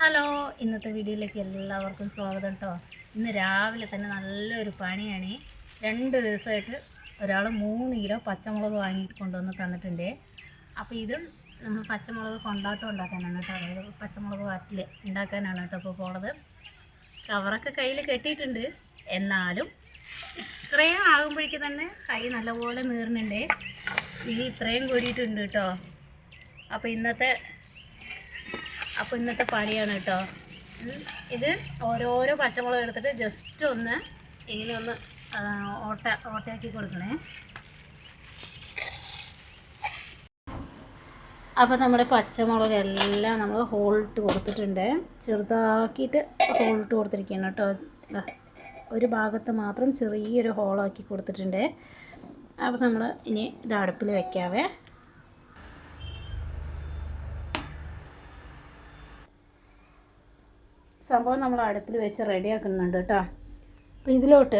Hello, ഇന്നത്തെ വീഡിയോയിലേക്ക് എല്ലാവർക്കും സ്വാഗതം കേട്ടോ. ഇന്ന് രാവിലെ തന്നെ നല്ലൊരു പണിയാണ്. 2 ദിവസമായിട്ട് ഒരാൾ 3 കിലോ പച്ചമുളക് വാങ്ങിയിട്ട് കൊണ്ടുവന്ന് തന്നിട്ടുണ്ട്. അപ്പോൾ ഇതും നമ്മൾ പച്ചമുളക് കൊണ്ടാട്ടം ഉണ്ടാക്കാനാണ് കേട്ടോ. അതായത് പച്ചമുളക് വാറ്റിൽ ഉണ്ടാക്കാനാണ് കേട്ടോ ഇപ്പോൾ പോണത്. കവറൊക്കെ കയ്യിൽ കെട്ടിയിട്ടുണ്ട്. എന്നാലും ഇത്രയും ആകുമ്പോഴേക്ക് തന്നെ കൈ നല്ലപോലെ നീറുന്നുണ്ട്. ഇത്രയും കൂടിയിട്ടുണ്ട് കേട്ടോ. അപ്പോൾ ഇന്നത്തെ പണിയാണ് കേട്ടോ. ഇത് ഓരോരോ പച്ചമുളക് എടുത്തിട്ട് ജസ്റ്റ് ഒന്ന് ഇങ്ങനെ ഒന്ന് ഓട്ടയാക്കി കൊടുക്കണേ. അപ്പോൾ നമ്മുടെ പച്ചമുളകെല്ലാം നമ്മൾ ഹോളിട്ട് കൊടുത്തിട്ടുണ്ട്. ചെറുതാക്കിയിട്ട് ഹോളിട്ട് കൊടുത്തിരിക്കുകയാണ് കേട്ടോ. ഒരു ഭാഗത്ത് മാത്രം ചെറിയൊരു ഹോളാക്കി കൊടുത്തിട്ടുണ്ട്. അപ്പോൾ നമ്മൾ ഇനി ഇത് അടുപ്പിൽ വെക്കാവേ. സംഭവം നമ്മൾ അടുപ്പിൽ വെച്ച് റെഡിയാക്കുന്നുണ്ട് കേട്ടോ. അപ്പോൾ ഇതിലോട്ട്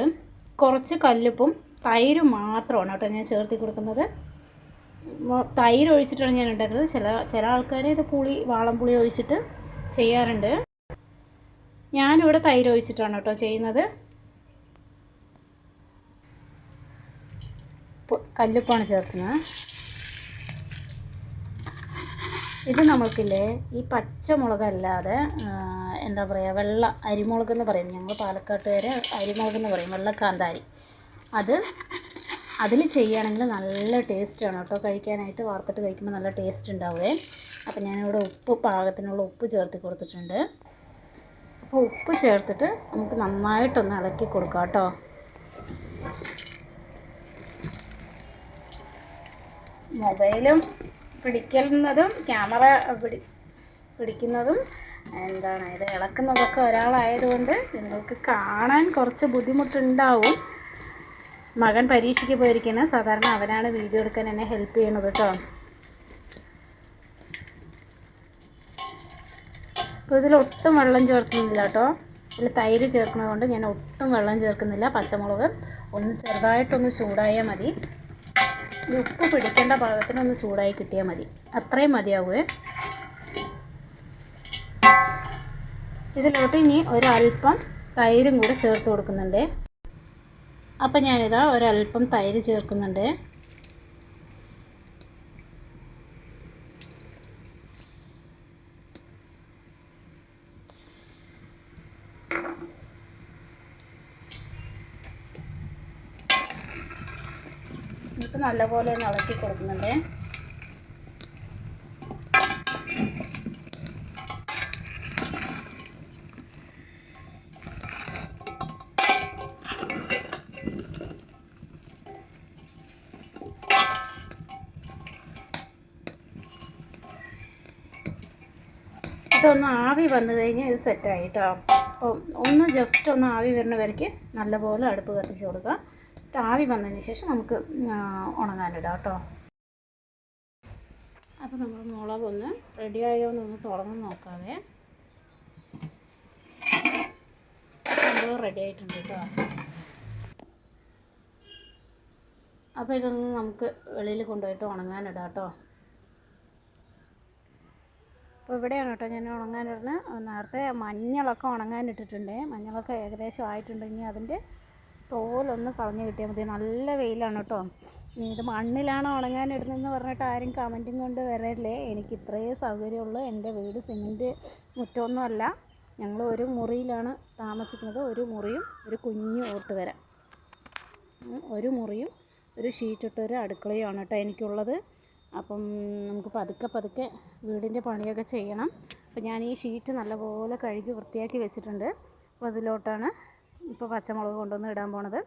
കുറച്ച് കല്ലുപ്പും തൈരും മാത്രമാണ് കേട്ടോ ഞാൻ ചേർത്തി കൊടുക്കുന്നത്. തൈര് ഒഴിച്ചിട്ടാണ് ഞാൻ ഉണ്ടാക്കുന്നത്. ചില ആൾക്കാർ ഇത് വാളംപുളി ഒഴിച്ചിട്ട് ചെയ്യാറുണ്ട്. ഞാനിവിടെ തൈര് ഒഴിച്ചിട്ടാണ് കേട്ടോ ചെയ്യുന്നത്. കല്ലുപ്പാണ് ചേർക്കുന്നത്. ഇത് നമ്മൾക്കില്ലേ ഈ പച്ചമുളകല്ലാതെ എന്താ പറയുക, വെള്ള അരിമുളകെന്ന് പറയും. ഞങ്ങൾ പാലക്കാട്ടുകാർ അരിമുളകെന്ന് പറയും, വെള്ള കാന്താരി. അതിൽ ചെയ്യുകയാണെങ്കിൽ നല്ല ടേസ്റ്റാണ് കേട്ടോ കഴിക്കാനായിട്ട്. വാർത്തിട്ട് കഴിക്കുമ്പോൾ നല്ല ടേസ്റ്റ് ഉണ്ടാവുമേ. അപ്പോൾ ഞാനിവിടെ പാകത്തിനുള്ള ഉപ്പ് ചേർത്ത് കൊടുത്തിട്ടുണ്ട്. അപ്പോൾ ഉപ്പ് ചേർത്തിട്ട് നമുക്ക് നന്നായിട്ടൊന്ന് ഇളക്കി കൊടുക്കാം കേട്ടോ. മൊബൈലും പിടിക്കുന്നതും ക്യാമറ പിടിക്കുന്നതും എന്താണ് ഇത് ഇളക്കുന്നതൊക്കെ ഒരാളായതുകൊണ്ട് നിങ്ങൾക്ക് കാണാൻ കുറച്ച് ബുദ്ധിമുട്ടുണ്ടാവും. മകൻ പരീക്ഷയ്ക്ക് പോയിരിക്കുന്നത്. സാധാരണ അവനാണ് വീഡിയോ എടുക്കാൻ എന്നെ ഹെൽപ്പ് ചെയ്യണത് കേട്ടോ. അപ്പോൾ ഇതിലൊട്ടും വെള്ളം ചേർക്കുന്നില്ല കേട്ടോ. ഇതിൽ തൈര് ചേർക്കുന്നത് കൊണ്ട് ഞാൻ ഒട്ടും വെള്ളം ചേർക്കുന്നില്ല. പച്ചമുളക് ഒന്ന് ചെറുതായിട്ടൊന്ന് ചൂടായാൽ മതി. ഉപ്പ് പിടിക്കേണ്ട പാകത്തിനൊന്ന് ചൂടായി കിട്ടിയാൽ മതി. അത്രയും മതിയാവുമേ. ഇതിലോട്ട് ഇനി ഒരല്പം തൈരും കൂടെ ചേർത്ത് കൊടുക്കുന്നുണ്ട്. അപ്പം ഞാനിതാ ഒരല്പം തൈര് ചേർക്കുന്നുണ്ട്. എന്നിട്ട് നല്ലപോലെ ഒന്ന് ഇളക്കി കൊടുക്കുന്നുണ്ട്. ഇതൊന്ന് ആവി വന്നു കഴിഞ്ഞാൽ ഇത് സെറ്റായി കേട്ടോ. അപ്പോൾ ഒന്ന് ജസ്റ്റ് ഒന്ന് ആവി വരുന്ന വരയ്ക്ക് നല്ലപോലെ അടുപ്പ് കത്തിച്ച് കൊടുക്കുക. ആവി വന്നതിന് ശേഷം നമുക്ക് ഉണങ്ങാനിടാം കേട്ടോ. അപ്പോൾ നമ്മൾ മുളകൊന്ന് റെഡിയായോ എന്നൊന്ന് തുറന്ന് നോക്കാവേ. മുളക് റെഡി ആയിട്ടുണ്ട് കേട്ടോ. അപ്പോൾ ഇതൊന്ന് നമുക്ക് വെളിയിൽ കൊണ്ടുപോയിട്ട് ഉണങ്ങാനിടാം കേട്ടോ. അപ്പോൾ ഇവിടെയാണ് കേട്ടോ ഞാൻ ഉണങ്ങാനിടുന്നത്. നേരത്തെ മഞ്ഞളൊക്കെ ഉണങ്ങാനിട്ടിട്ടുണ്ട്. മഞ്ഞളൊക്കെ ഏകദേശം ആയിട്ടുണ്ടെങ്കിൽ അതിൻ്റെ തോലൊന്ന് കളഞ്ഞ് കിട്ടിയാൽ മതി. നല്ല വെയിലാണ് കേട്ടോ. ഇത് മണ്ണിലാണ് ഉണങ്ങാനിടുന്നതെന്ന് പറഞ്ഞിട്ട് ആരും കമൻറ്റും കൊണ്ട് വരല്ലേ. എനിക്ക് ഇത്രയേ സൗകര്യമുള്ളൂ. എൻ്റെ വീട് സിമൻറ്റ് മുറ്റമൊന്നുമല്ല. ഞങ്ങൾ ഒരു മുറിയിലാണ് താമസിക്കുന്നത്. ഒരു മുറിയും ഒരു കുഞ്ഞു ഓട്ടുവര, ഒരു മുറിയും ഒരു ഷീറ്റിട്ടൊരു അടുക്കളയുമാണ് കേട്ടോ എനിക്കുള്ളത്. അപ്പം നമുക്ക് പതുക്കെ വീടിൻ്റെ പണിയൊക്കെ ചെയ്യണം. അപ്പോൾ ഞാൻ ഈ ഷീറ്റ് നല്ലപോലെ കഴുകി വൃത്തിയാക്കി വെച്ചിട്ടുണ്ട്. അപ്പോൾ അതിലോട്ടാണ് ഇപ്പോൾ പച്ചമുളക് കൊണ്ടുവന്ന് ഇടാൻ പോണത്.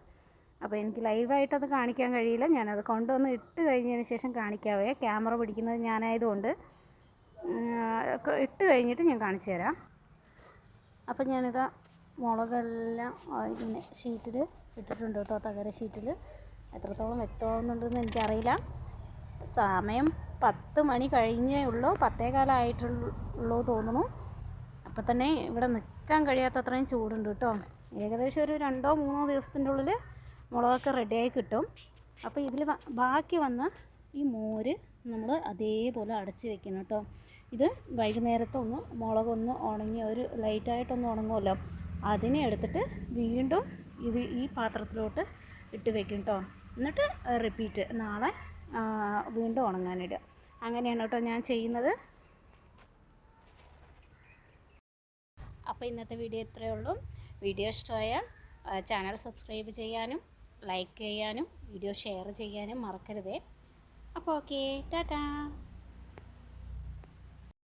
അപ്പോൾ എനിക്ക് ലൈവായിട്ടത് കാണിക്കാൻ കഴിയില്ല. ഞാനത് കൊണ്ടുവന്ന് ഇട്ട് കഴിഞ്ഞതിന് ശേഷം കാണിക്കാവേ. ക്യാമറ പിടിക്കുന്നത് ഞാനായതുകൊണ്ട് ഇട്ട് കഴിഞ്ഞിട്ട് ഞാൻ കാണിച്ചു തരാം. അപ്പോൾ ഞാനിതാ മുളകെല്ലാം ഇങ്ങനെ ഷീറ്റിൽ ഇട്ടിട്ടുണ്ട് കേട്ടോ. തകര ഷീറ്റിൽ. എത്രത്തോളം വ്യക്തമാകുന്നുണ്ടെന്ന് എനിക്കറിയില്ല. സമയം 10 മണി കഴിഞ്ഞേ ഉള്ളൂ. 10:15 തോന്നുന്നു. അപ്പോൾ തന്നെ ഇവിടെ നിൽക്കാൻ കഴിയാത്തത്രയും ചൂടുണ്ട് കേട്ടോ. ഏകദേശം ഒരു 2-3 ദിവസത്തിൻ്റെ ഉള്ളിൽ മുളകൊക്കെ റെഡിയായി കിട്ടും. അപ്പോൾ ഇതിൽ ബാക്കി വന്ന ഈ മോര് നമ്മൾ അതേപോലെ അടച്ച് വെക്കണം കേട്ടോ. ഇത് വൈകുന്നേരത്തൊന്ന് മുളകൊന്ന് ഉണങ്ങി ഒരു ലൈറ്റായിട്ടൊന്ന് ഉണങ്ങുമല്ലോ, അതിനെ എടുത്തിട്ട് വീണ്ടും ഈ പാത്രത്തിലോട്ട് ഇട്ട് വെക്കും കേട്ടോ. എന്നിട്ട് റിപ്പീറ്റ് നാളെ വീണ്ടും ഉണങ്ങാനിടുക. അങ്ങനെയാണ് കേട്ടോ ഞാൻ ചെയ്യുന്നത്. അപ്പോൾ ഇന്നത്തെ വീഡിയോ ഇത്രയേ ഉള്ളൂ. വീഡിയോ ഇഷ്ടമായാൽ ചാനൽ സബ്സ്ക്രൈബ് ചെയ്യാനും ലൈക്ക് ചെയ്യാനും വീഡിയോ ഷെയർ ചെയ്യാനും മറക്കരുതേ. അപ്പോൾ ഓക്കെ, ടാറ്റാ.